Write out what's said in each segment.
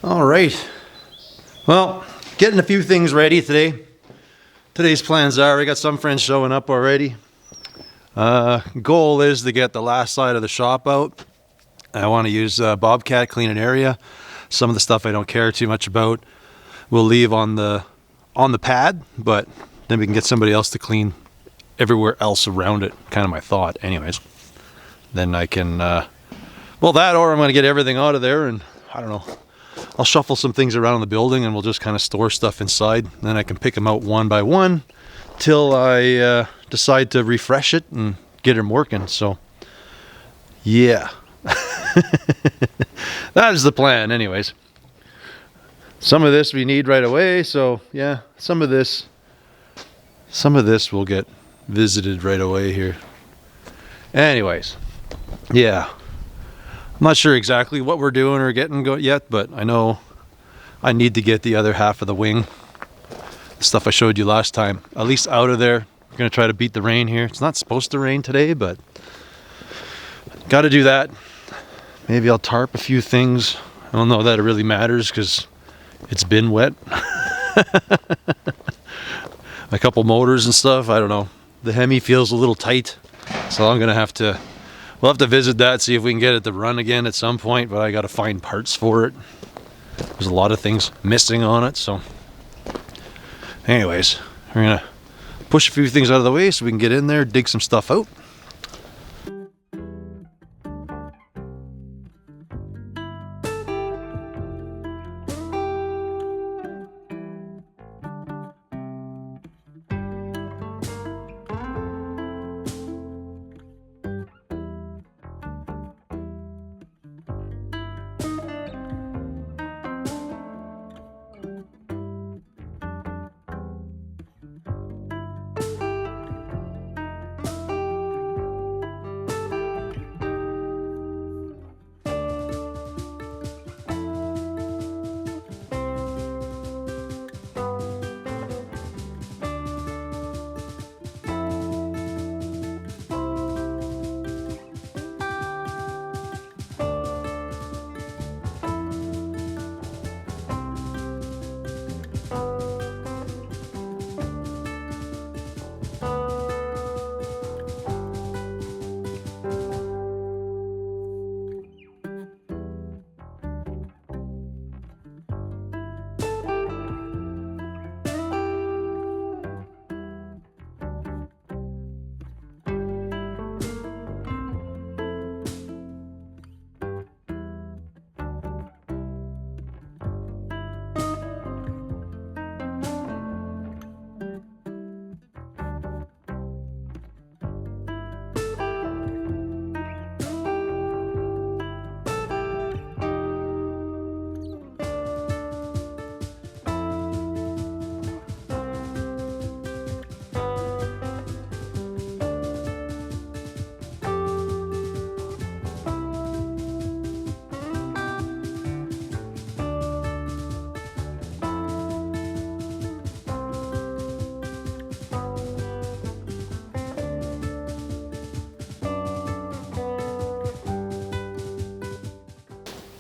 All right. Well, getting a few things ready today. Today's plans are, we got some friends showing up already. Goal is to get the last side of the shop out. I want to use Bobcat, clean an area. Some of the stuff I don't care too much about we'll leave on the pad, but then we can get somebody else to clean everywhere else around it. Kind of my thought anyways. Then I can, well, that, or I'm going to get everything out of there and I don't know. I'll shuffle some things around in the building and we'll just kind of store stuff inside. Then I can pick them out one by one till I decide to refresh it and get them working. So, yeah. That is the plan anyways. Some of this we need right away. So, yeah, some of this will get visited right away here. Anyways, yeah. I'm not sure exactly what we're doing or getting yet, but I know I need to get the other half of the wing, the stuff I showed you last time, at least out of there. We're going to try to beat the rain here. It's not supposed to rain today, but got to do that. Maybe I'll tarp a few things. I don't know that it really matters because it's been wet. A couple motors and stuff, I don't know. The Hemi feels a little tight, so I'm going to have to... We'll have to visit that, see if we can get it to run again at some point, but I got to find parts for it. There's a lot of things missing on it, so... Anyways, we're going to push a few things out of the way so we can get in there, dig some stuff out.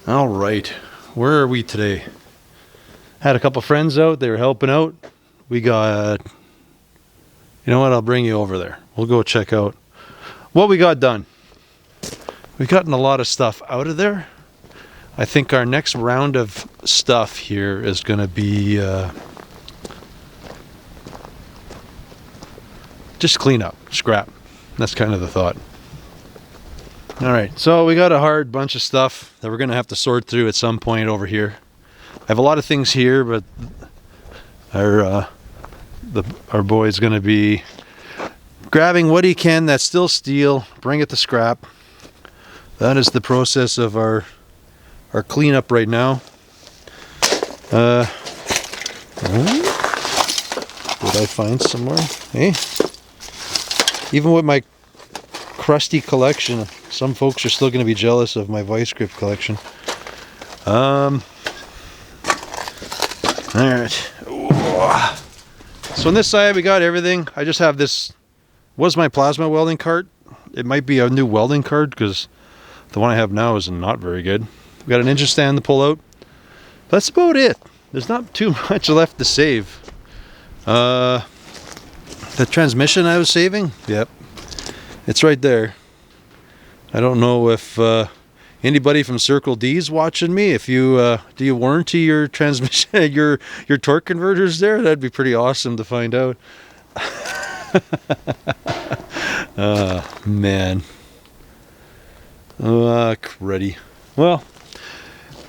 All right, where are we today? Had a couple friends out, they were helping out. We got, you know what, I'll bring you over there. We'll go check out what we got done. We've gotten a lot of stuff out of there. I think our next round of stuff here is going to be just clean up, scrap. That's kind of the thought. All right, so we got a hard bunch of stuff that we're going to have to sort through at some point over here. I have a lot of things here, but our boy's going to be grabbing what he can that's still steel, bring it to scrap. That is the process of our cleanup right now. Did I find somewhere? Hey, even with my crusty collection, some folks are still going to be jealous of my vice grip collection. All right. So on this side we got everything. I just have this, was my plasma welding cart. It might be a new welding cart because the one I have now is not very good. We got an engine stand to pull out. That's about it. There's not too much left to save. The transmission I was saving, yep, it's right there. I don't know if anybody from Circle D's watching me. If you do you warranty your transmission, your torque converters there? That'd be pretty awesome to find out. Man. Cruddy. Well,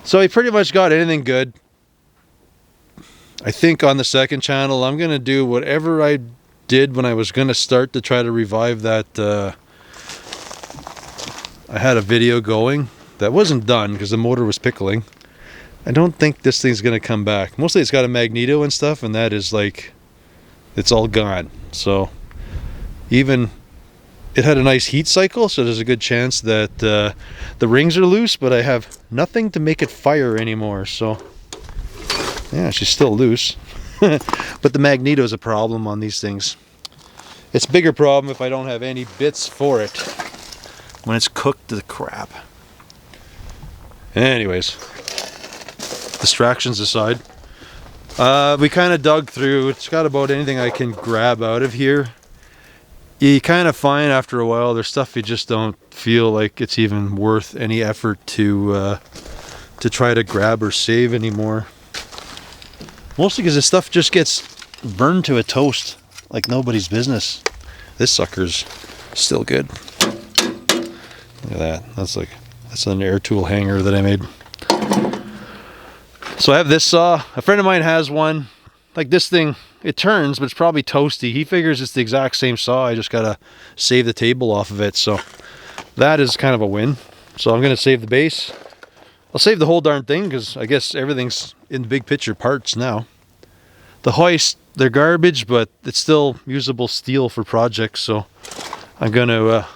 so he pretty much got anything good. I think on the second channel, I'm going to do whatever I did when I was going to start to try to revive that. I had a video going that wasn't done because the motor was pickling. I don't think this thing's going to come back. Mostly it's got a magneto and stuff, and that is like, it's all gone. So even it had a nice heat cycle, so there's a good chance that the rings are loose, but I have nothing to make it fire anymore. So yeah, she's still loose. But the magneto is a problem on these things. It's a bigger problem if I don't have any bits for it when it's cooked to the crap. Anyways, distractions aside, we kind of dug through. It's got about anything I can grab out of here. You kind of find after a while there's stuff you just don't feel like it's even worth any effort to try to grab or save anymore. Mostly because this stuff just gets burned to a toast like nobody's business. This sucker's still good. Look at that. That's an air tool hanger that I made. So I have this saw. A friend of mine has one. Like this thing, it turns, but it's probably toasty. He figures it's the exact same saw. I just gotta save the table off of it. So that is kind of a win. So I'm gonna save the base. I'll save the whole darn thing because I guess everything's in the big picture parts now. The hoist, they're garbage, but it's still usable steel for projects. So I'm gonna,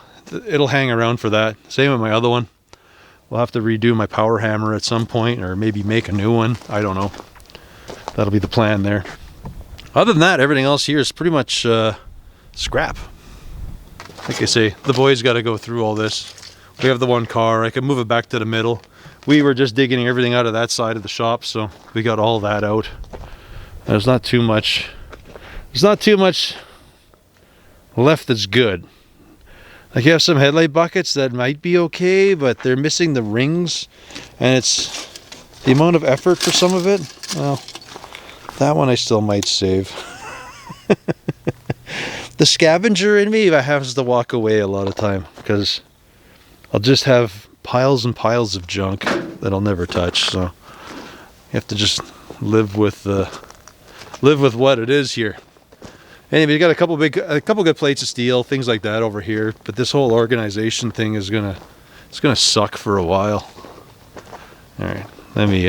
it'll hang around for that. Same with my other one. We'll have to redo my power hammer at some point, or maybe make a new one. I don't know. That'll be the plan there. Other than that, everything else here is pretty much scrap. Like I say, the boys got to go through all this. We have the one car. I can move it back to the middle. We were just digging everything out of that side of the shop, so we got all that out. There's not too much. There's not too much left that's good. Like you have some headlight buckets that might be okay, but they're missing the rings, and it's the amount of effort for some of it. Well, that one I still might save. The scavenger in me has to walk away a lot of time because I'll just have piles and piles of junk that I'll never touch. So you have to just live with what it is here. Anyway, you got a couple good plates of steel, things like that over here. But this whole organization thing is gonna suck for a while. All right, let me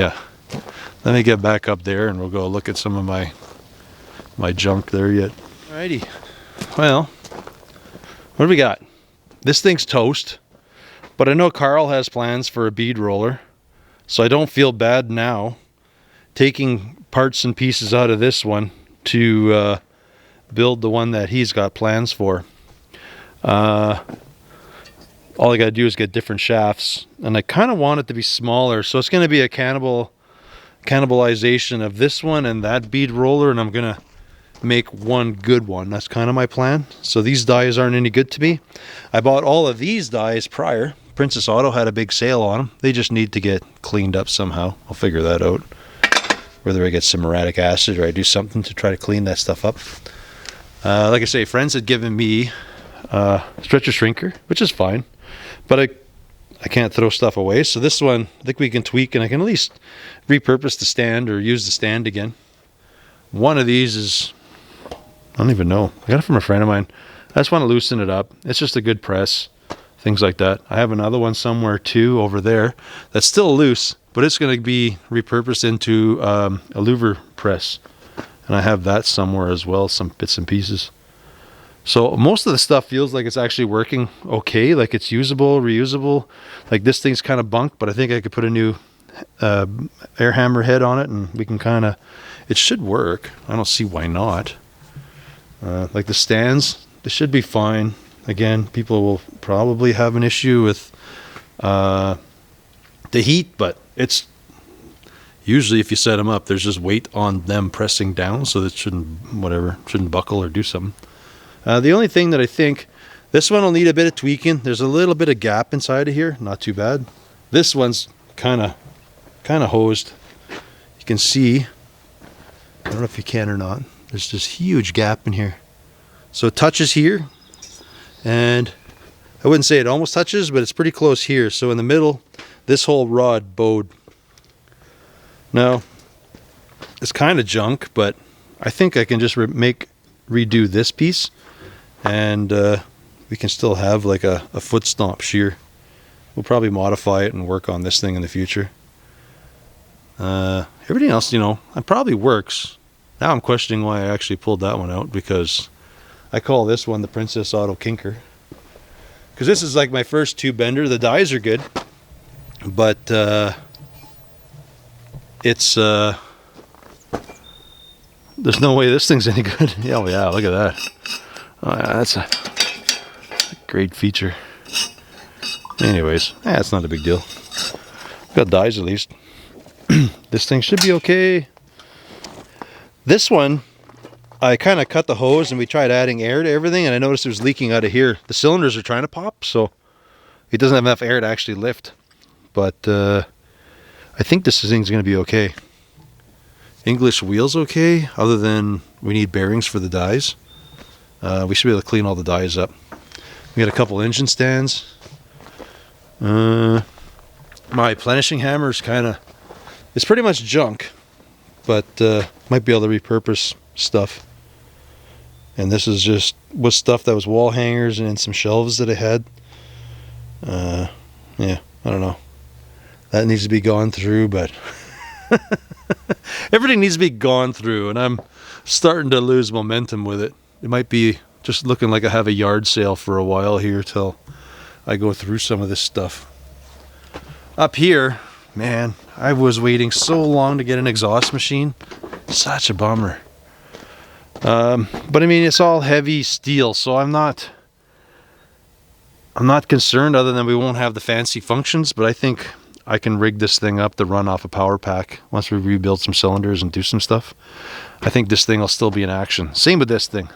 get back up there and we'll go look at some of my junk there yet. Alrighty. Well, what do we got? This thing's toast, but I know Carl has plans for a bead roller, so I don't feel bad now taking parts and pieces out of this one to build the one that he's got plans for. All I gotta do is get different shafts, and I kind of want it to be smaller, so it's going to be a cannibalization of this one and that bead roller, and I'm gonna make one good one. That's kind of my plan. So these dies aren't any good to me. I bought all of these dies prior. Princess Auto had a big sale on them. They just need to get cleaned up somehow. I'll figure that out. Whether I get some muriatic acid or I do something to try to clean that stuff up. Like I say, friends had given me a stretcher shrinker, which is fine, but I can't throw stuff away. So this one, I think we can tweak, and I can at least repurpose the stand or use the stand again. One of these is, I don't even know. I got it from a friend of mine. I just want to loosen it up. It's just a good press, things like that. I have another one somewhere too over there that's still loose, but it's going to be repurposed into a louver press. And I have that somewhere as well, some bits and pieces. So most of the stuff feels like it's actually working okay, like it's usable, reusable. Like this thing's kind of bunk, but I think I could put a new air hammer head on it, and we can kind of, it should work. I don't see why not. Like the stands, they should be fine. Again, people will probably have an issue with the heat, but Usually if you set them up, there's just weight on them pressing down, so that shouldn't buckle or do something. The only thing that I think, this one will need a bit of tweaking. There's a little bit of gap inside of here, not too bad. This one's kind of hosed. You can see, I don't know if you can or not, there's this huge gap in here. So it touches here, and I wouldn't say it almost touches, but it's pretty close here. So in the middle, this whole rod bowed. Now, it's kind of junk, but I think I can just redo this piece, and we can still have like a foot stomp shear. We'll probably modify it and work on this thing in the future. Everything else, you know, it probably works. Now I'm questioning why I actually pulled that one out, because I call this one the Princess Auto Kinker. Because this is like my first tube bender. The dies are good, but it's there's no way this thing's any good. Yeah, well, yeah, look at that. Oh yeah, that's a great feature. Anyways, it's not a big deal. Got dies at least. This thing should be okay. This one, I kind of cut the hose and we tried adding air to everything, and I noticed it was leaking out of here. The cylinders are trying to pop, so it doesn't have enough air to actually lift. But I think this thing's going to be okay. English wheel's okay, other than we need bearings for the dies. We should be able to clean all the dies up. We got a couple engine stands. My plenishing hammer is it's pretty much junk, but might be able to repurpose stuff. And this was stuff that was wall hangers and in some shelves that I had. Yeah, I don't know. That needs to be gone through, but everything needs to be gone through, and I'm starting to lose momentum with it. It might be just looking like I have a yard sale for a while here till I go through some of this stuff. Up here, man, I was waiting so long to get an exhaust machine. Such a bummer. But I mean, it's all heavy steel, so I'm not concerned, other than we won't have the fancy functions, but I think I can rig this thing up to run off a power pack once we rebuild some cylinders and do some stuff. I think this thing will still be in action. Same with this thing.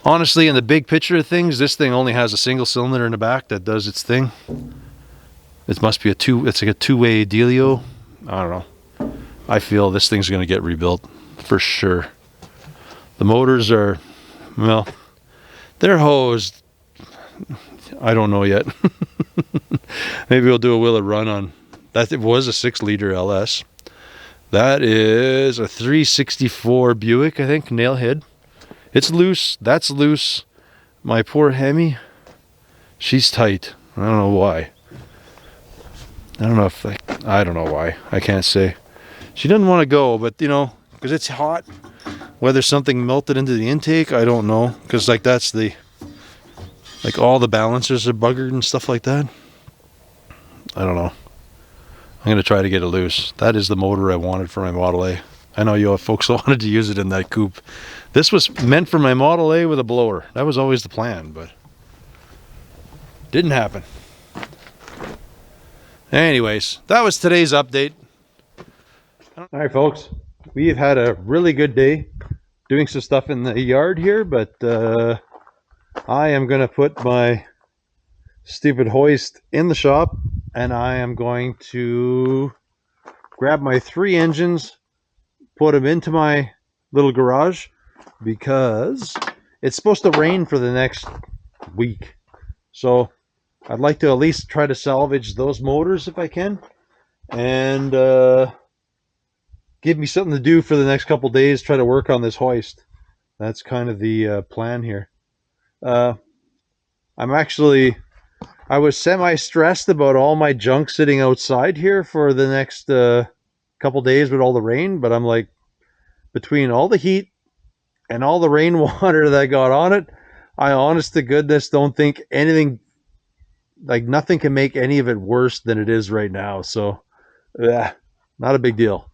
Honestly, in the big picture of things, this thing only has a single cylinder in the back that does its thing. It must be it's like a two-way dealio. I don't know. I feel this thing's going to get rebuilt for sure. The motors are, well, they're hosed. I don't know yet. Maybe we'll do a Will It Run on that. It was a 6-liter LS. That is a 364 Buick, I think, nail head. It's loose. That's loose. My poor Hemi, she's tight. I don't know why. I don't know why. I can't say. She doesn't want to go, but you know, because it's hot. Whether something melted into the intake, I don't know. Because like all the balancers are buggered and stuff like that. I don't know. I'm going to try to get it loose. That is the motor I wanted for my Model A. I know you folks wanted to use it in that coupe. This was meant for my Model A with a blower. That was always the plan, but didn't happen. Anyways, that was today's update. All right, folks. We've had a really good day doing some stuff in the yard here, but I am going to put my stupid hoist in the shop, and I am going to grab my 3 engines, put them into my little garage, because it's supposed to rain for the next week. So I'd like to at least try to salvage those motors if I can, and give me something to do for the next couple days, try to work on this hoist. That's kind of the plan here. I was semi-stressed about all my junk sitting outside here for the next couple days with all the rain, but I'm like, between all the heat and all the rainwater that got on it, I honest to goodness don't think anything, like nothing can make any of it worse than it is right now. So, not a big deal.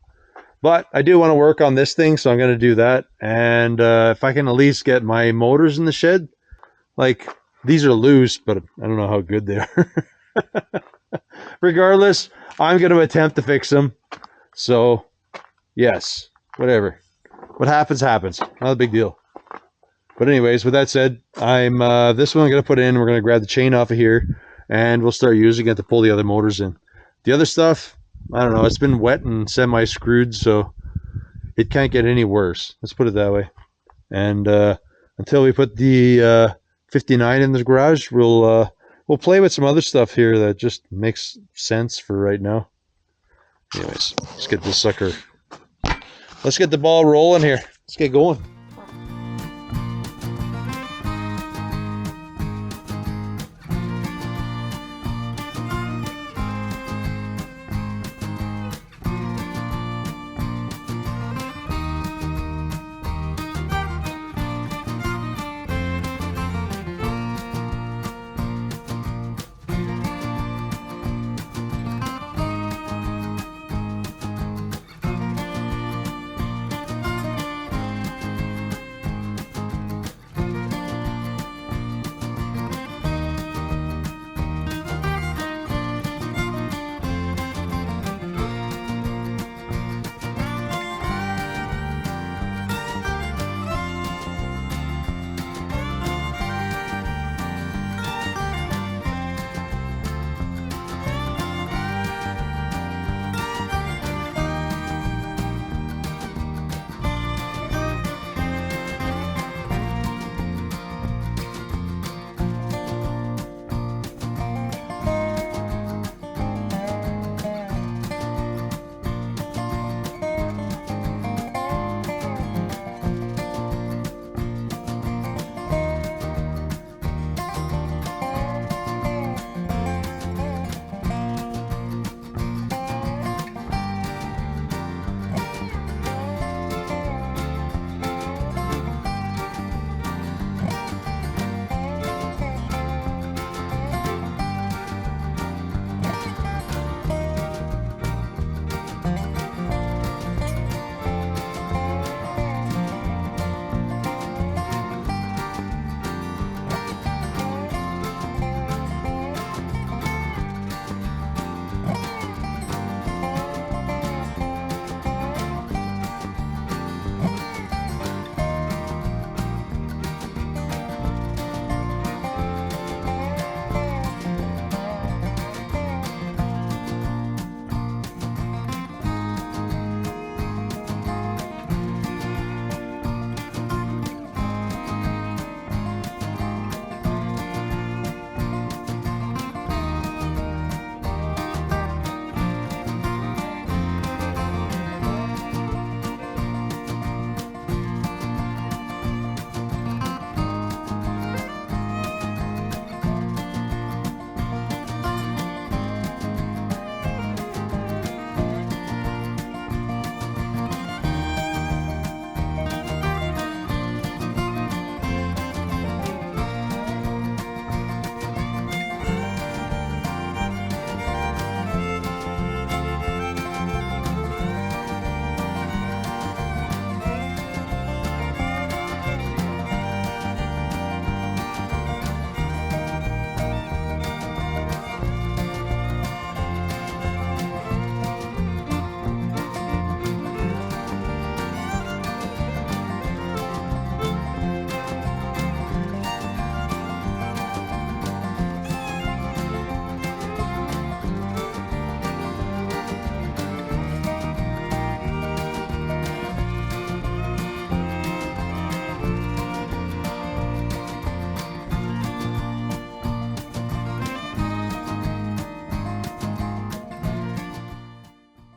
But I do want to work on this thing, so I'm going to do that. And if I can at least get my motors in the shed, like these are loose, but I don't know how good they are. Regardless, I'm going to attempt to fix them. So Yes, whatever. What happens, happens. Not a big deal. But anyways, with that said, I'm this one I'm going to put in. We're going to grab the chain off of here, and we'll start using it to pull the other motors in. The other stuff, I don't know. It's been wet and semi-screwed, so it can't get any worse. Let's put it that way. And until we put the 59 in the garage, we'll play with some other stuff here that just makes sense for right now. Anyways, let's get this sucker. Let's get the ball rolling here. Let's get going.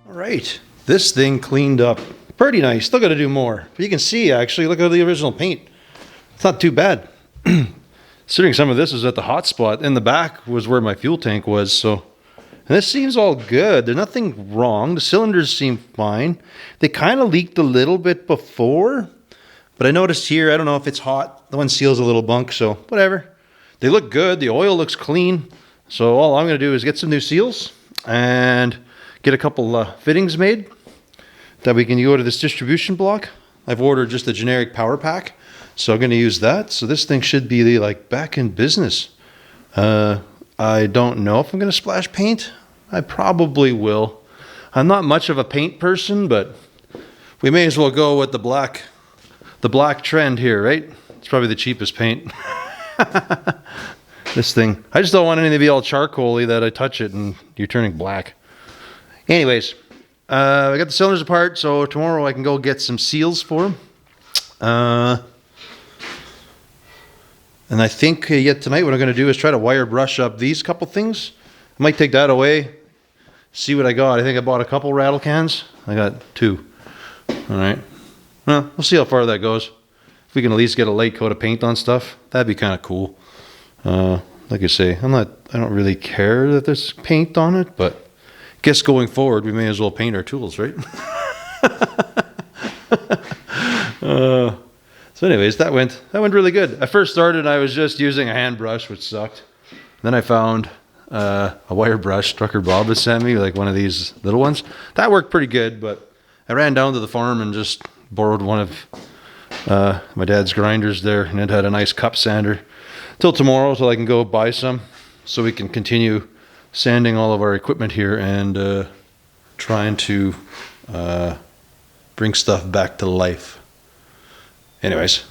Right, this thing cleaned up pretty nice. Still got to do more, but you can see actually, look at the original paint. It's not too bad. Considering some of this is at the hot spot, in the back was where my fuel tank was. So, and this seems all good. There's nothing wrong. The cylinders seem fine. They kind of leaked a little bit before, but I noticed here, I don't know if it's hot. The one seals a little bunk, so whatever. They look good. The oil looks clean. So all I'm going to do is get some new seals and get a couple fittings made that we can go to this distribution block. I've ordered just a generic power pack, so I'm going to use that. So this thing should be like back in business. I don't know if I'm going to splash paint. I probably will. I'm not much of a paint person, but we may as well go with the black trend here, right? It's probably the cheapest paint. This thing, I just don't want anything to be all charcoaly that I touch it and you're turning black. Anyways, I got the cylinders apart, so tomorrow I can go get some seals for them. And I think yet tonight what I'm going to do is try to wire brush up these couple things. I might take that away, see what I got. I think I bought a couple rattle cans. I got 2. All right. Well, we'll see how far that goes. If we can at least get a light coat of paint on stuff, that'd be kind of cool. Like I say, I don't really care that there's paint on it, but I guess going forward, we may as well paint our tools, right? So anyways, that went really good. I first started, I was just using a hand brush, which sucked. Then I found a wire brush Trucker Bob had sent me, like one of these little ones. That worked pretty good, but I ran down to the farm and just borrowed one of my dad's grinders there, and it had a nice cup sander. Till tomorrow, till I can go buy some, so we can continue sanding all of our equipment here and trying to bring stuff back to life. Anyways,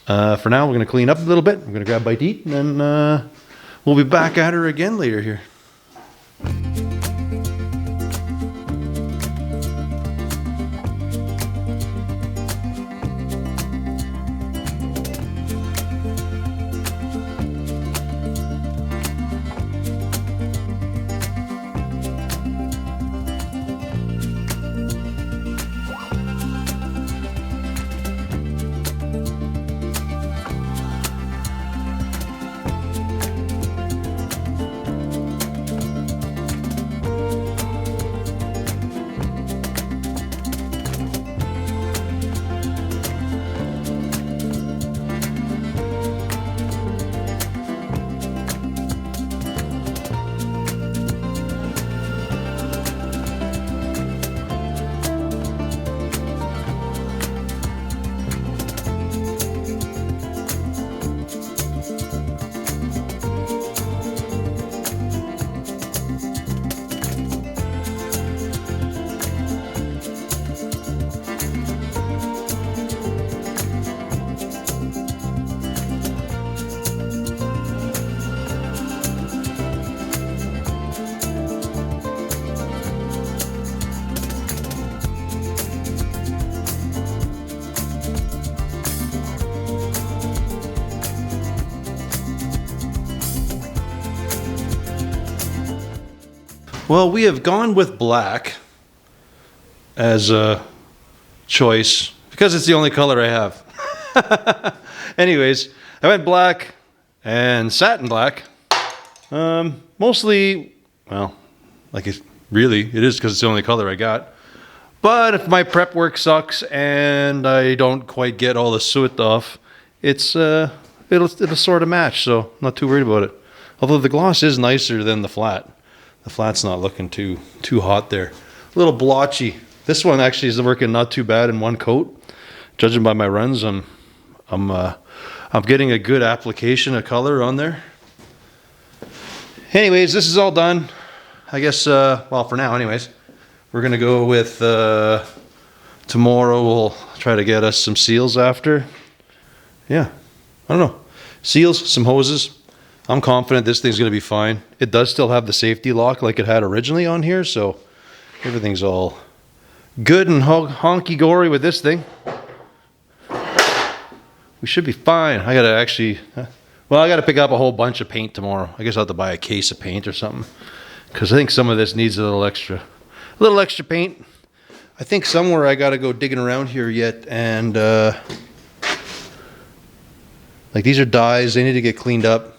for now we're going to clean up a little bit. I'm going to grab a bite to eat, and then we'll be back at her again later here. Well, we have gone with black as a choice because it's the only color I have. Anyways, I went black and satin black. Mostly, well, like it is because it's the only color I got. But if my prep work sucks and I don't quite get all the soot off, it'll sort of match, so I'm not too worried about it. Although the gloss is nicer than the flat. The flat's not looking too hot there. A little blotchy. This one actually is working not too bad in one coat. Judging by my runs, I'm getting a good application of color on there. Anyways, this is all done. I guess, well, for now anyways, we're gonna go with, tomorrow we'll try to get us some seals after. Yeah, I don't know. Seals, some hoses. I'm confident this thing's going to be fine. It does still have the safety lock like it had originally on here, so everything's all good and honky-gory with this thing. We should be fine. I got to actually, well, I got to pick up a whole bunch of paint tomorrow. I guess I'll have to buy a case of paint or something, because I think some of this needs a little extra paint. I think somewhere I got to go digging around here yet, and like these are dyes. They need to get cleaned up.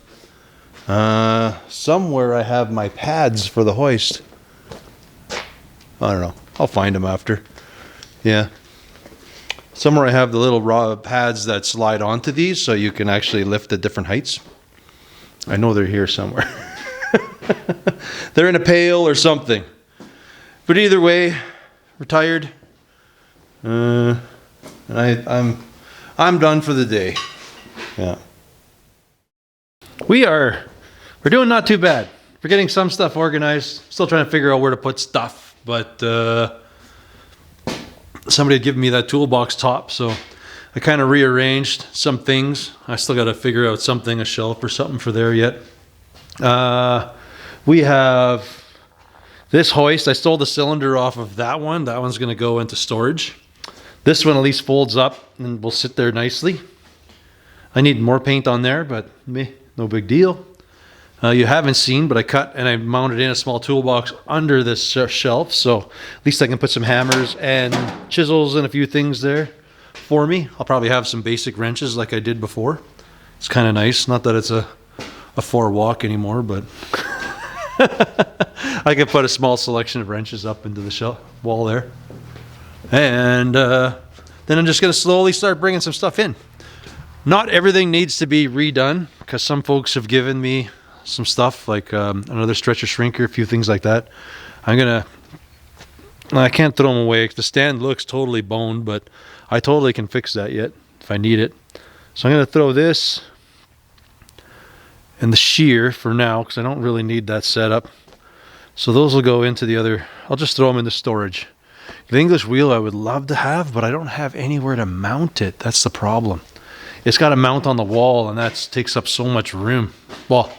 Somewhere I have my pads for the hoist. I don't know. I'll find them after. Yeah. Somewhere I have the little raw pads that slide onto these so you can actually lift at different heights. I know they're here somewhere. They're in a pail or something. But either way, we're tired. And I'm done for the day. Yeah. We're doing not too bad. We're getting some stuff organized. Still trying to figure out where to put stuff, but somebody had given me that toolbox top, so I kind of rearranged some things. I still got to figure out something, a shelf or something for there yet. We have this hoist. I stole the cylinder off of that one. That one's going to go into storage. This one at least folds up and will sit there nicely. I need more paint on there, but no big deal. You haven't seen, but I cut and I mounted in a small toolbox under this shelf, so at least I can put some hammers and chisels and a few things there for me. I'll probably have some basic wrenches like I did before. It's kind of nice. Not that it's a 4-walk anymore, but I can put a small selection of wrenches up into the shelf wall there. And then I'm just going to slowly start bringing some stuff in. Not everything needs to be redone, because some folks have given me some stuff like another stretcher shrinker, a few things like that. I can't throw them away. The stand looks totally boned, but I totally can fix that yet if I need it. So I'm going to throw this and the shear for now, because I don't really need that setup. So those will go into the other. I'll just throw them into storage. The English wheel I would love to have, but I don't have anywhere to mount it. That's the problem. It's got to mount on the wall, and that takes up so much room. Well,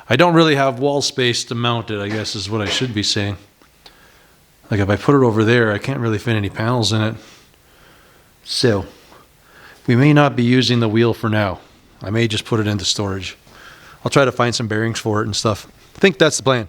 I don't really have wall space to mount it, I guess is what I should be saying. Like if I put it over there, I can't really fit any panels in it. So we may not be using the wheel for now. I may just put it into storage. I'll try to find some bearings for it and stuff. I think that's the plan.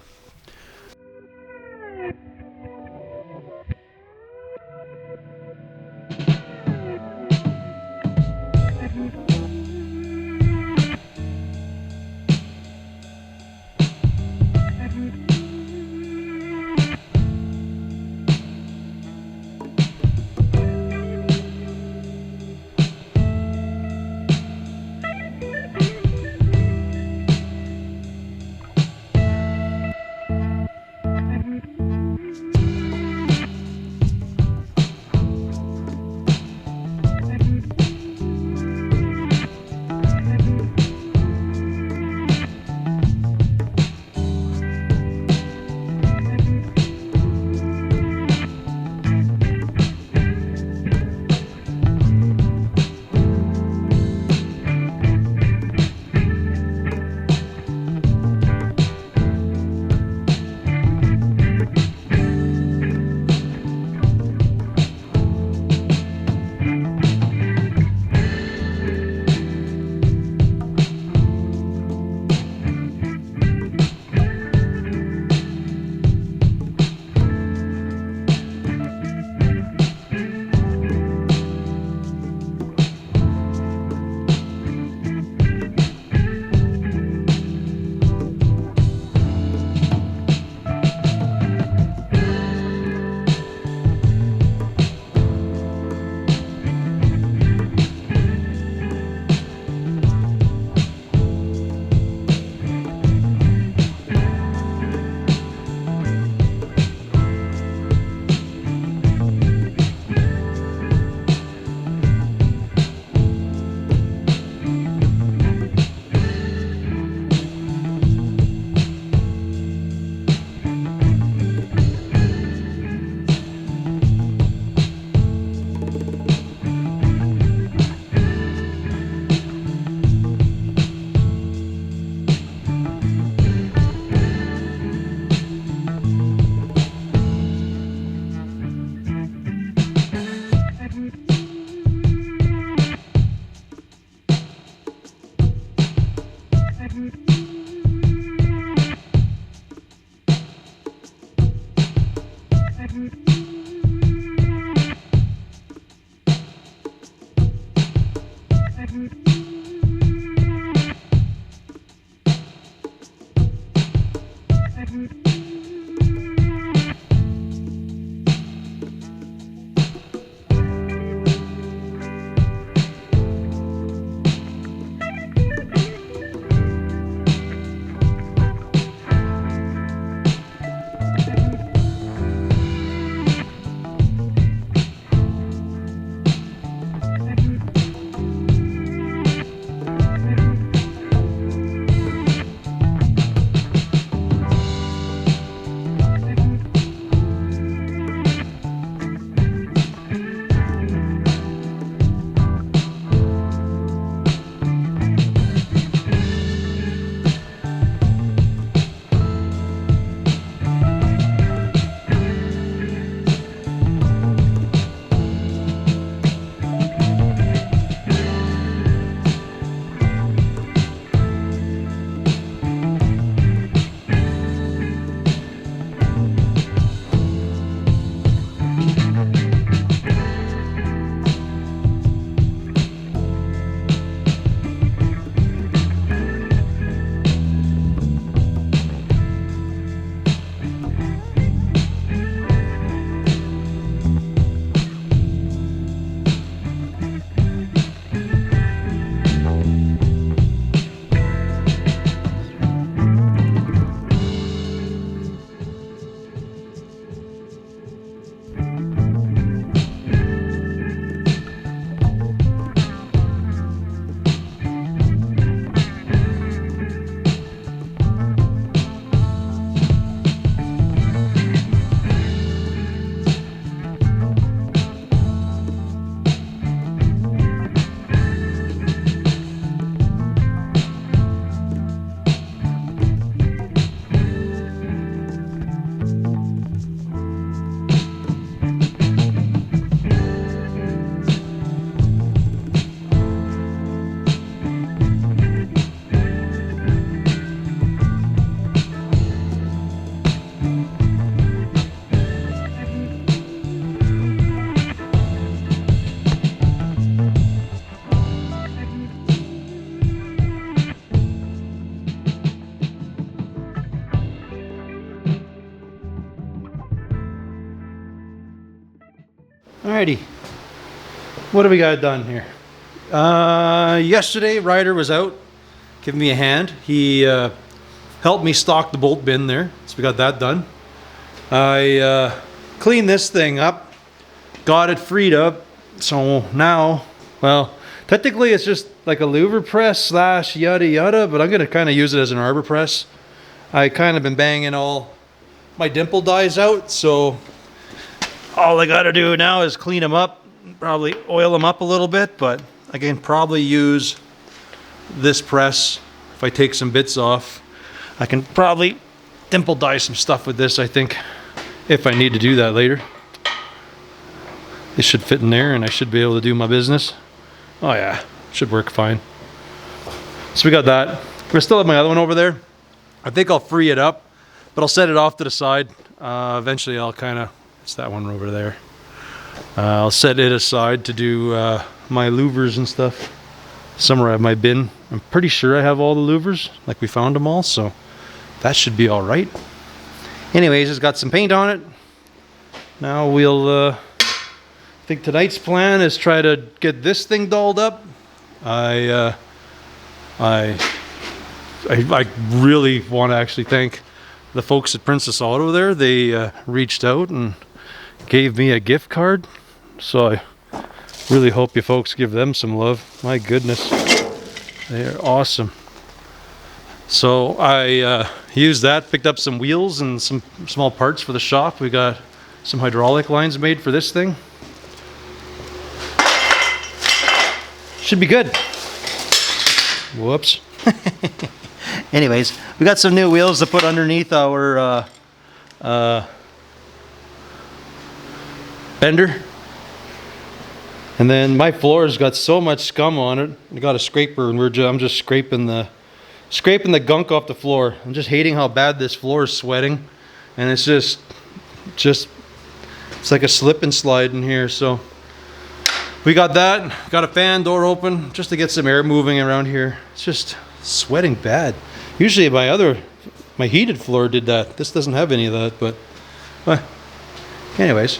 Alrighty. What do we got done here? Yesterday, Ryder was out giving me a hand. He helped me stock the bolt bin there, so we got that done. I cleaned this thing up, got it freed up, so now, well, technically it's just like a louver press slash yada yada, but I'm gonna kind of use it as an arbor press. I kind of been banging all my dimple dies out, so all I gotta do now is clean them up, probably oil them up a little bit, but I can probably use this press. If I take some bits off, I can probably dimple dye some stuff with this, I think, if I need to do that later. This should fit in there and I should be able to do my business. Oh yeah, should work fine. So we got that. We still have my other one over there. I think I'll free it up, but I'll set it off to the side. Eventually I'll kind of, it's that one over there. I'll set it aside to do my louvers and stuff. Somewhere I have my bin. I'm pretty sure I have all the louvers, like we found them all, so that should be all right. Anyways, it's got some paint on it. Now we'll, I think tonight's plan is try to get this thing dolled up. I really want to actually thank the folks at Princess Auto there. They reached out and gave me a gift card, so I really hope you folks give them some love. My goodness, they're awesome. So I used that, picked up some wheels and some small parts for the shop. We got some hydraulic lines made for this thing. Should be good. Whoops. Anyways, we got some new wheels to put underneath our bender. And then my floor's got so much scum on it. I got a scraper and I'm just scraping the gunk off the floor. I'm just hating how bad this floor is sweating. And it's just it's like a slip and slide in here. So we got that. Got a fan door open just to get some air moving around here. It's just sweating bad. Usually my heated floor did that. This doesn't have any of that, but anyways.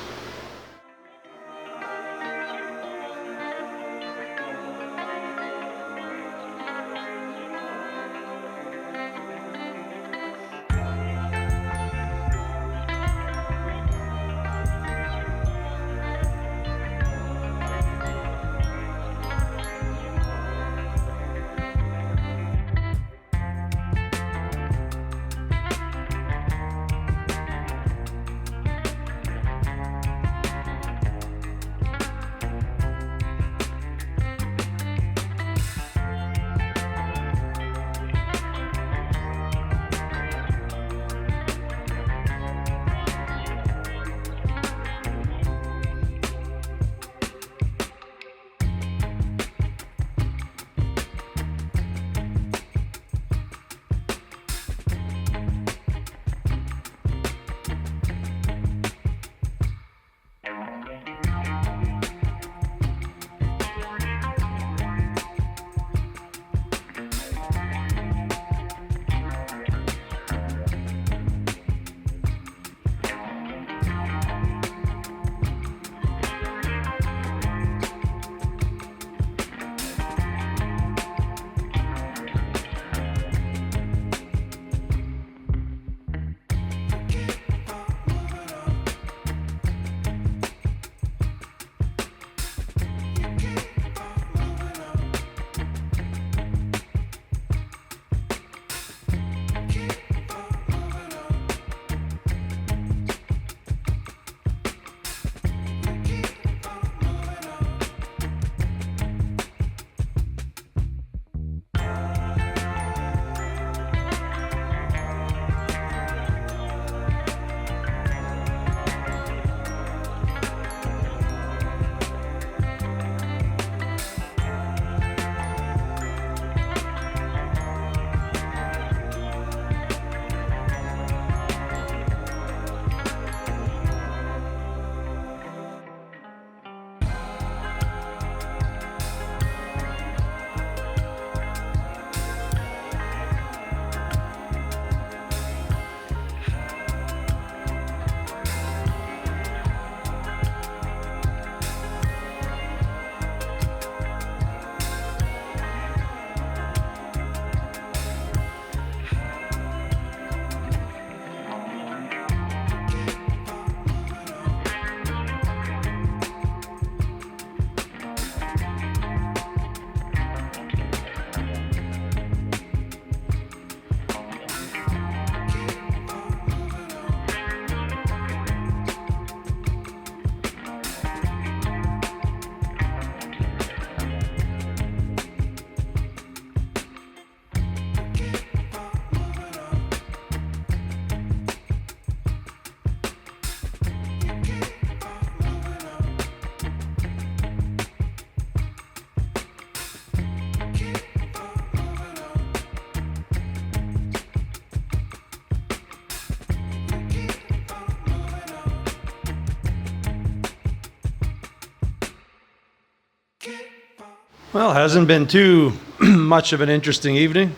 Well, it hasn't been too much of an interesting evening.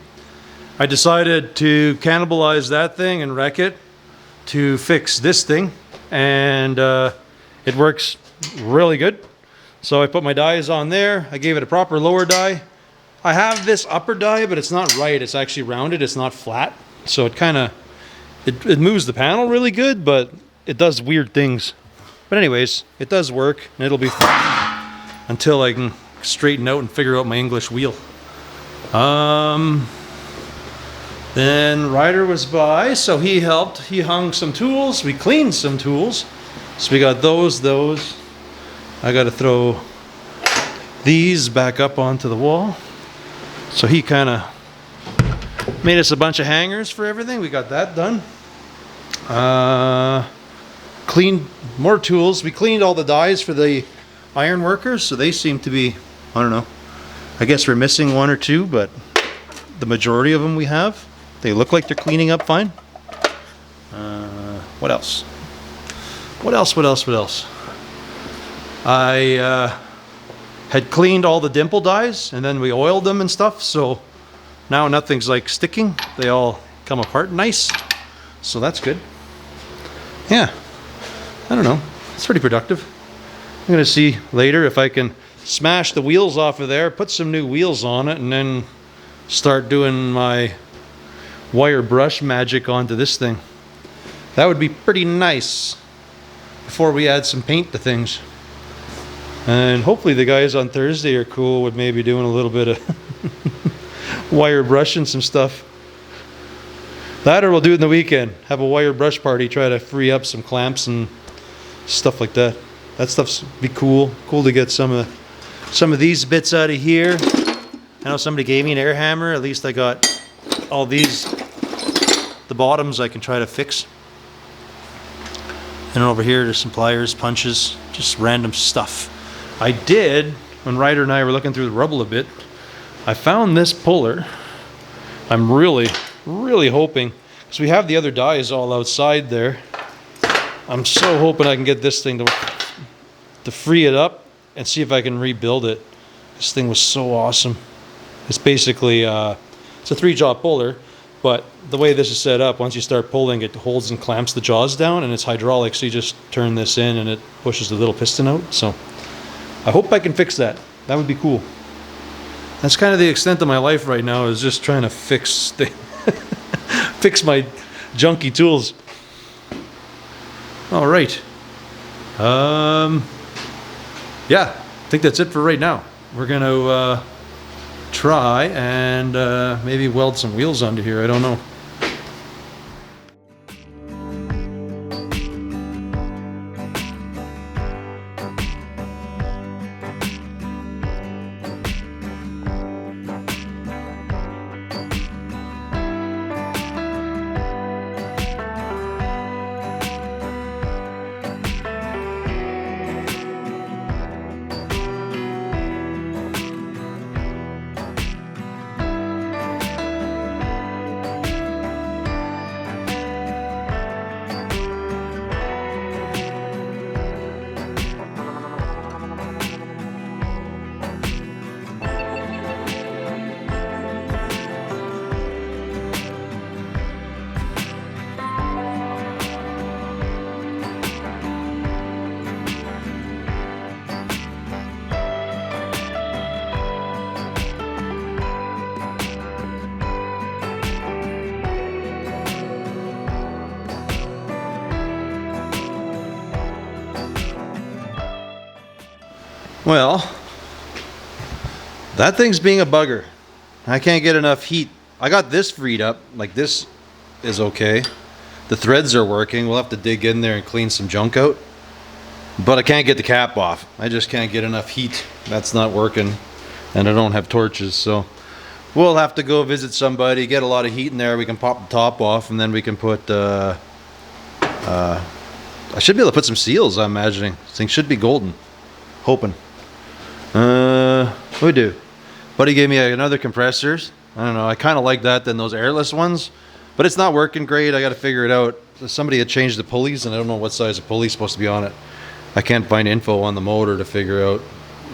I decided to cannibalize that thing and wreck it to fix this thing, and it works really good. So I put my dies on there. I gave it a proper lower die. I have this upper die, but it's not right. It's actually rounded. It's not flat. So it kind of, it moves the panel really good, but it does weird things. But anyways, it does work, and it'll be fine until I can straighten out and figure out my English wheel. Then Ryder was by, so he helped. He hung some tools. We cleaned some tools. So we got those. I got to throw these back up onto the wall. So he kind of made us a bunch of hangers for everything. We got that done. Cleaned more tools. We cleaned all the dies for the iron workers, so they seem to be, I don't know, I guess we're missing one or two, but the majority of them we have. They look like they're cleaning up fine. What else? What else? I had cleaned all the dimple dies, and then we oiled them and stuff, so now nothing's like sticking. They all come apart nice, so that's good. Yeah, I don't know. It's pretty productive. I'm gonna see later if I can smash the wheels off of there, put some new wheels on it, and then start doing my wire brush magic onto this thing. That would be pretty nice before we add some paint to things. And hopefully the guys on Thursday are cool with maybe doing a little bit of wire brushing some stuff. That, or we'll do it in the weekend. Have a wire brush party, try to free up some clamps and stuff like that. That stuff's be cool. Cool to get some of these bits out of here. I know somebody gave me an air hammer. At least I got all these, the bottoms I can try to fix. And over here there's some pliers, punches, just random stuff. I did, when Ryder and I were looking through the rubble a bit, I found this puller. I'm really hoping, because we have the other dies all outside there. I'm so hoping I can get this thing to free it up and see if I can rebuild it. This thing was so awesome. It's basically, it's a 3-jaw puller, but the way this is set up, once you start pulling, it holds and clamps the jaws down, and it's hydraulic, so you just turn this in and it pushes the little piston out. So I hope I can fix that. That would be cool. That's kind of the extent of my life right now, is just trying to fix fix my junky tools. All right. Yeah, I think that's it for right now. We're gonna try and maybe weld some wheels onto here. I don't know. Well, that thing's being a bugger. I can't get enough heat. I got this freed up, like this is okay. The threads are working. We'll have to dig in there and clean some junk out. But I can't get the cap off. I just can't get enough heat. That's not working. And I don't have torches, so we'll have to go visit somebody, get a lot of heat in there. We can pop the top off, and then we can put I should be able to put some seals, I'm imagining. This thing should be golden. Hoping. What do we do? Buddy gave me another compressors. I don't know, I kind of like that than those airless ones, but it's not working great. I got to figure it out. Somebody had changed the pulleys, and I don't know what size of pulley is supposed to be on it. I can't find info on the motor to figure out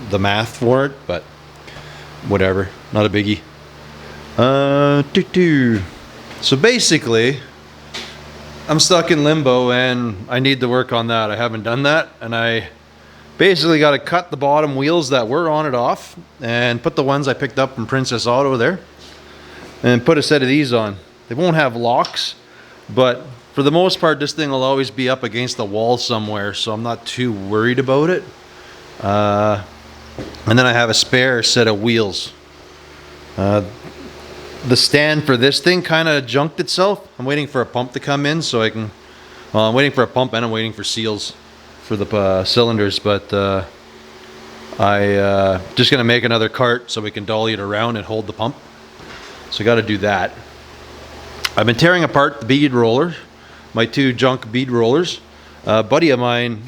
the math for it, but whatever, not a biggie. So basically, I'm stuck in limbo and I need to work on that. I haven't done that, and I basically got to cut the bottom wheels that were on it off and put the ones I picked up from Princess Auto there and put a set of these on. They won't have locks, but for the most part this thing will always be up against the wall somewhere, so I'm not too worried about it. And then I have a spare set of wheels. The stand for this thing kind of junked itself. I'm waiting for a pump to come in so I can, well, I'm waiting for a pump and I'm waiting for seals for the cylinders, but I just gonna make another cart so we can dolly it around and hold the pump. So I got to do that. I've been tearing apart the bead roller, my two junk bead rollers. A buddy of mine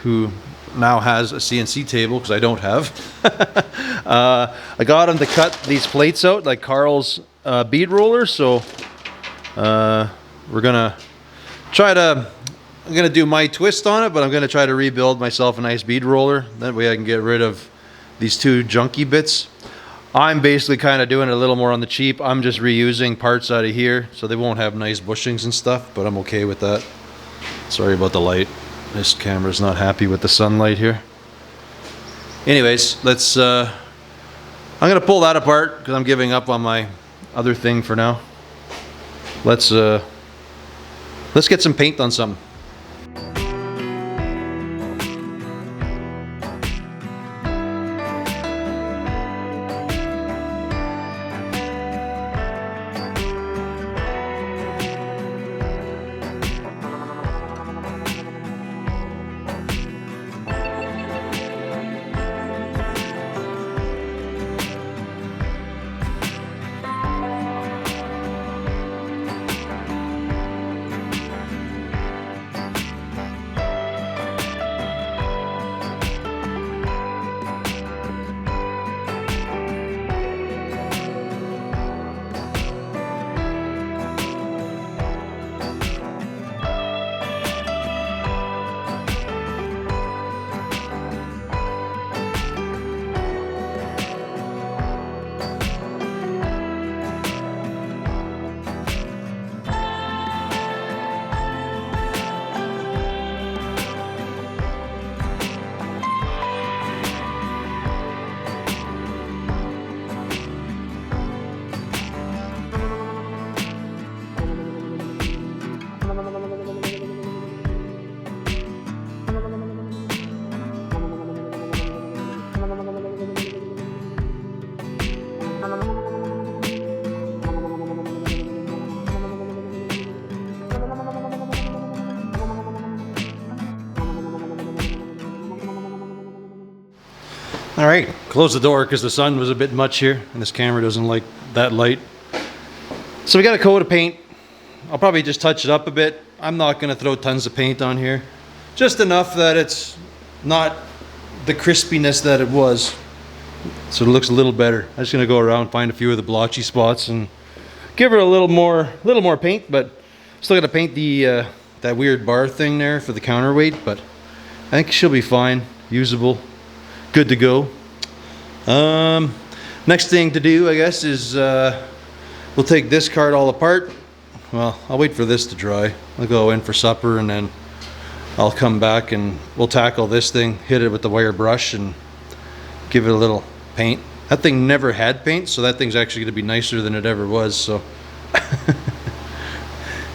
who now has a CNC table because I don't have. I got him to cut these plates out like Carl's bead roller, so we're gonna try to, I'm gonna do my twist on it, but I'm gonna try to rebuild myself a nice bead roller. That way I can get rid of these two junky bits. I'm basically kind of doing it a little more on the cheap. I'm just reusing parts out of here, so they won't have nice bushings and stuff, but I'm okay with that. Sorry about the light. This camera's not happy with the sunlight here. Anyways, let's, I'm gonna pull that apart because I'm giving up on my other thing for now. Let's get some paint on something. All right, close the door because the sun was a bit much here and this camera doesn't like that light. So we got a coat of paint. I'll probably just touch it up a bit. I'm not gonna throw tons of paint on here. Just enough that it's not the crispiness that it was. So it looks a little better. I'm just gonna go around, find a few of the blotchy spots and give her a little more paint, but still gotta paint the that weird bar thing there for the counterweight, but I think she'll be fine, usable. Good to go. Next thing to do, I guess, is we'll take this cart all apart. Well, I'll wait for this to dry. I'll go in for supper and then I'll come back and we'll tackle this thing, hit it with the wire brush and give it a little paint. That thing never had paint, so that thing's actually going to be nicer than it ever was. So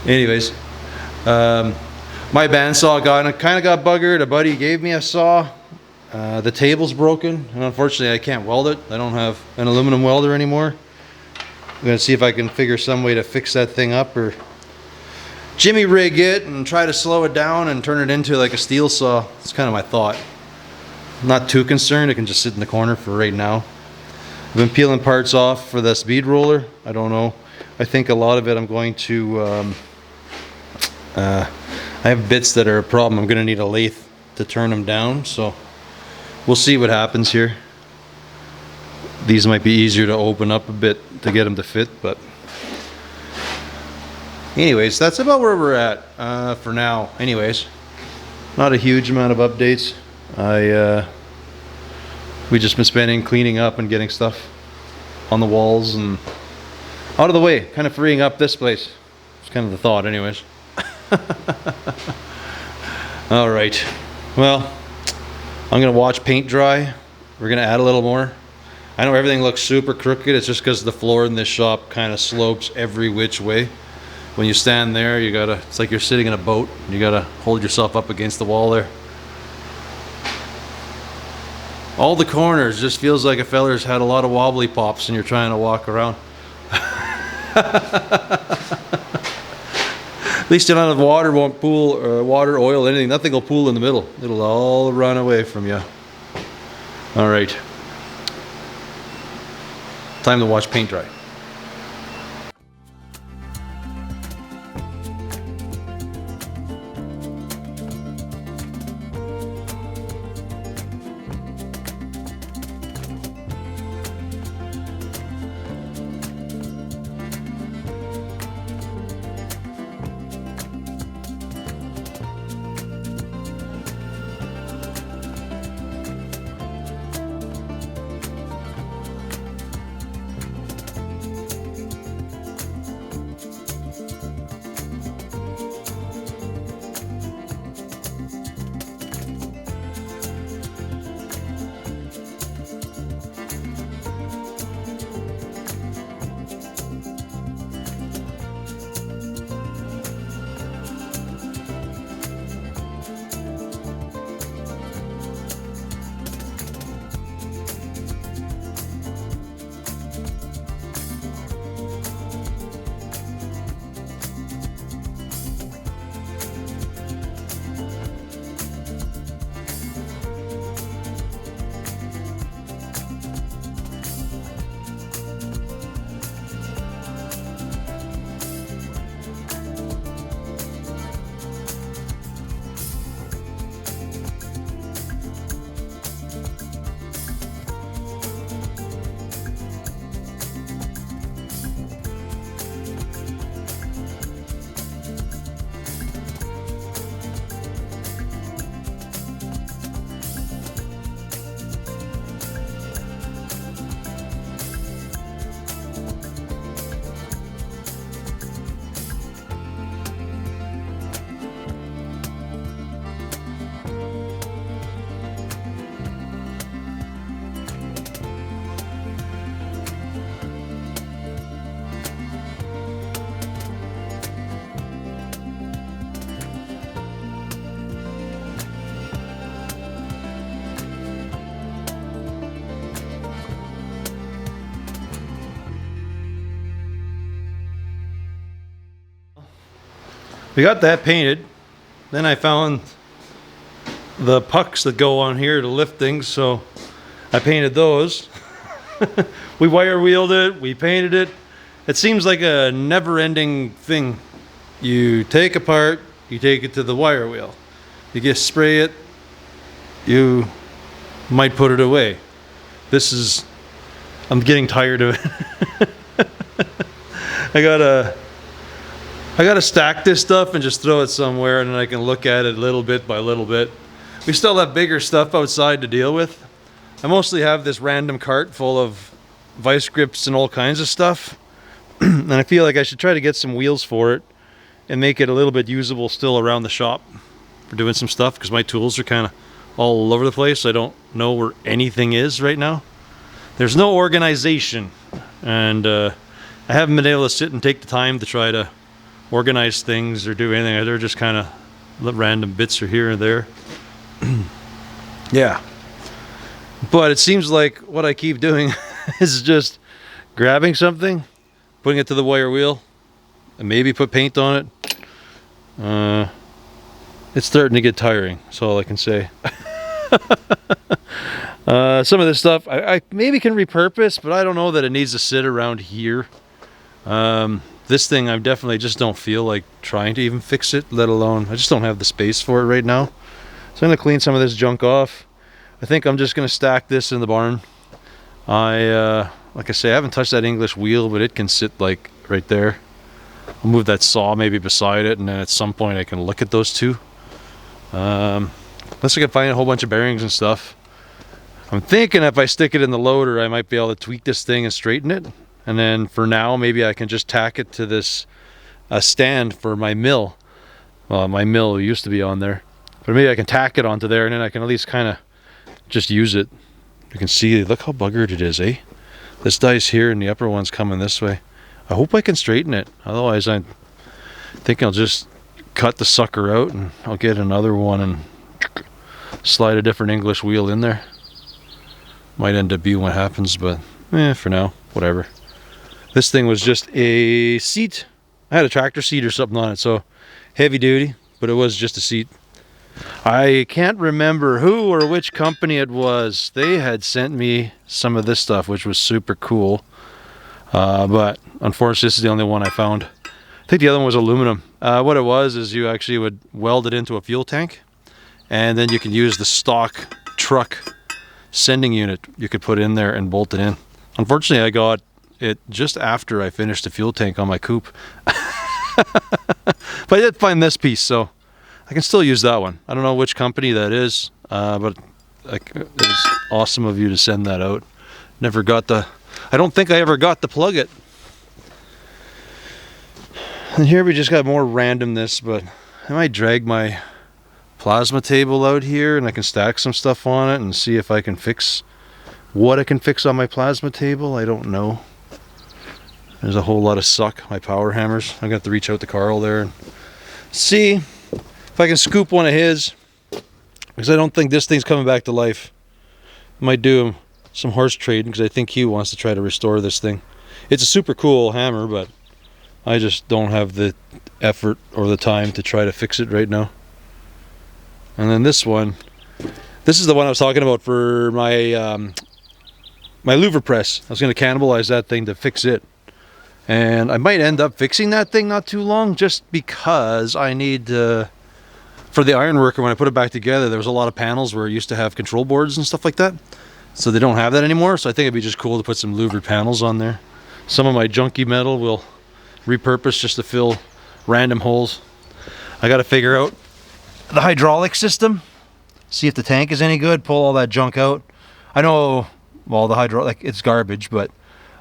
anyways, my bandsaw kind of got buggered. A buddy gave me a saw. The table's broken, and unfortunately I can't weld it. I don't have an aluminum welder anymore. I'm gonna see if I can figure some way to fix that thing up or jimmy rig it and try to slow it down and turn it into like a steel saw. It's kind of my thought. I'm not too concerned. It can just sit in the corner for right now. I've been peeling parts off for this bead roller. I don't know. I think a lot of it I'm going to I have bits that are a problem. I'm gonna need a lathe to turn them down, so we'll see what happens here. These might be easier to open up a bit to get them to fit, but anyways, that's about where we're at for now. Anyways, not a huge amount of updates. We've just been spending cleaning up and getting stuff on the walls and out of the way, kind of freeing up this place. It's kind of the thought anyways. All right, well, I'm gonna watch paint dry. We're gonna add a little more. I know everything looks super crooked. It's just because the floor in this shop kind of slopes every which way. When you stand there, you gotta, it's like you're sitting in a boat. You gotta hold yourself up against the wall there. All the corners just feels like a feller's had a lot of wobbly pops and you're trying to walk around. At least none of the water won't pool, or water, oil, anything. Nothing will pool in the middle. It'll all run away from you. All right. Time to watch paint dry. We got that painted. Then I found the pucks that go on here to lift things, so I painted those. We wire wheeled it, we painted it. It seems like a never-ending thing. You take apart, you take it to the wire wheel. You just spray it, you might put it away. This is, I'm getting tired of it. I gotta stack this stuff and just throw it somewhere, and then I can look at it little bit by little bit. We still have bigger stuff outside to deal with. I mostly have this random cart full of vice grips and all kinds of stuff. And I feel like I should try to get some wheels for it and make it a little bit usable still around the shop for doing some stuff, because my tools are kind of all over the place. I don't know where anything is right now. There's no organization, and I haven't been able to sit and take the time to try to organize things or do anything. They're just kind of random bits are here and there. Yeah, but it seems like what I keep doing is just grabbing something, putting it to the wire wheel, and maybe put paint on it. It's starting to get tiring, that's all I can say. Some of this stuff I maybe can repurpose, but I don't know that it needs to sit around here. This thing I definitely just don't feel like trying to even fix it, let alone, I just don't have the space for it right now. So I'm going to clean some of this junk off. I think I'm just going to stack this in the barn. Like I say, I haven't touched that English wheel, but it can sit like right there. I'll move that saw maybe beside it, and then at some point I can look at those two. Unless I can find a whole bunch of bearings and stuff. I'm thinking if I stick it in the loader, I might be able to tweak this thing and straighten it. And then for now, maybe I can just tack it to this stand for my mill. Well, my mill used to be on there, but maybe I can tack it onto there, and then I can at least kind of just use it. You can see, look how buggered it is, eh? This dice here and the upper one's coming this way. I hope I can straighten it. Otherwise, I think I'll just cut the sucker out and I'll get another one and slide a different English wheel in there. Might end up being what happens, but for now, whatever. This thing was just a seat. I had a tractor seat or something on it, so heavy duty, but it was just a seat. I can't remember who or which company it was. They had sent me some of this stuff, which was super cool. But unfortunately, this is the only one I found. I think the other one was aluminum. What it was is you actually would weld it into a fuel tank, and then you can use the stock truck sending unit you could put in there and bolt it in. Unfortunately, I got it just after I finished the fuel tank on my coupe. But I did find this piece, so I can still use that one. I don't know which company that is, but it was awesome of you to send that out. Never got the... I don't think I ever got to plug it. And here we just got more randomness, but I might drag my plasma table out here and I can stack some stuff on it and see if I can fix what I can fix on my plasma table. I don't know. There's a whole lot of suck, my power hammers. I'm gonna have to reach out to Carl there and see if I can scoop one of his, because I don't think this thing's coming back to life. Might do him some horse trading, because I think he wants to try to restore this thing. It's a super cool hammer, but I just don't have the effort or the time to try to fix it right now. And then this one, this is the one I was talking about for my my louver press. I was going to cannibalize that thing to fix it. And I might end up fixing that thing not too long, just because I need for the ironworker, when I put it back together, there was a lot of panels where it used to have control boards and stuff like that. So they don't have that anymore, so I think it'd be just cool to put some louvered panels on there. Some of my junky metal will repurpose just to fill random holes. I got to figure out the hydraulic system, see if the tank is any good, pull all that junk out. I know, well, the hydraulic, it's garbage, but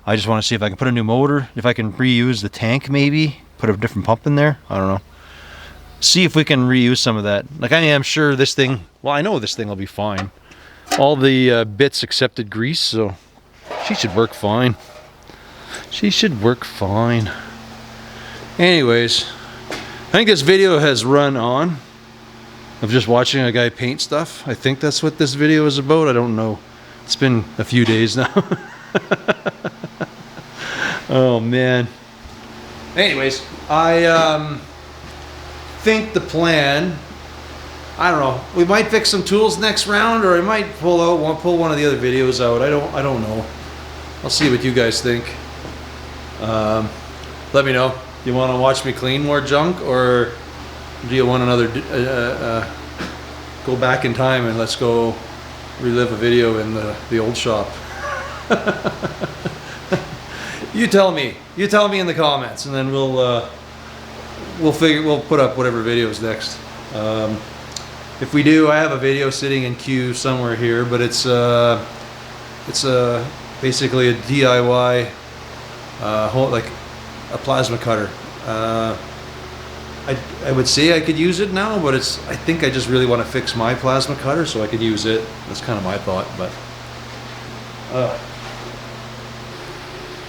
I just want to see if I can put a new motor, if I can reuse the tank maybe, put a different pump in there, I don't know. See if we can reuse some of that. Like, I am sure this thing, well, I know this thing will be fine. All the bits accepted grease, so she should work fine. She should work fine. Anyways, I think this video has run on of just watching a guy paint stuff. I think that's what this video is about. I don't know. It's been a few days now. Oh man. Anyways, I think the plan, I don't know, we might fix some tools next round, or I might pull one of the other videos out. I don't know. I'll see what you guys think. Let me know. Do you want to watch me clean more junk, or do you want another go back in time and let's go relive a video in the old shop? You tell me in the comments, and then we'll put up whatever videos next. If we do, I have a video sitting in queue somewhere here, but it's basically a DIY like a plasma cutter. I would say I could use it now, but I think I just really want to fix my plasma cutter so I could use it. That's kind of my thought, but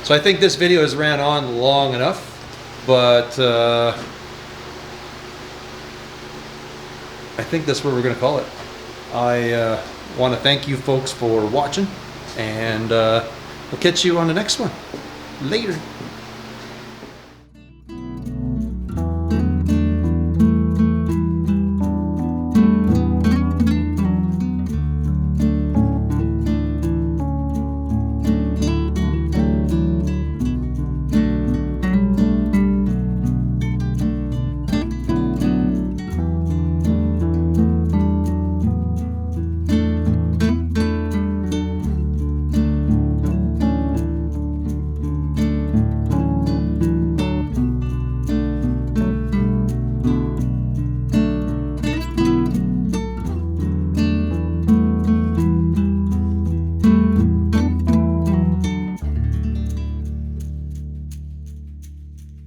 so I think this video has ran on long enough, but I think that's what we're going to call it. I want to thank you folks for watching, and we'll catch you on the next one. Later.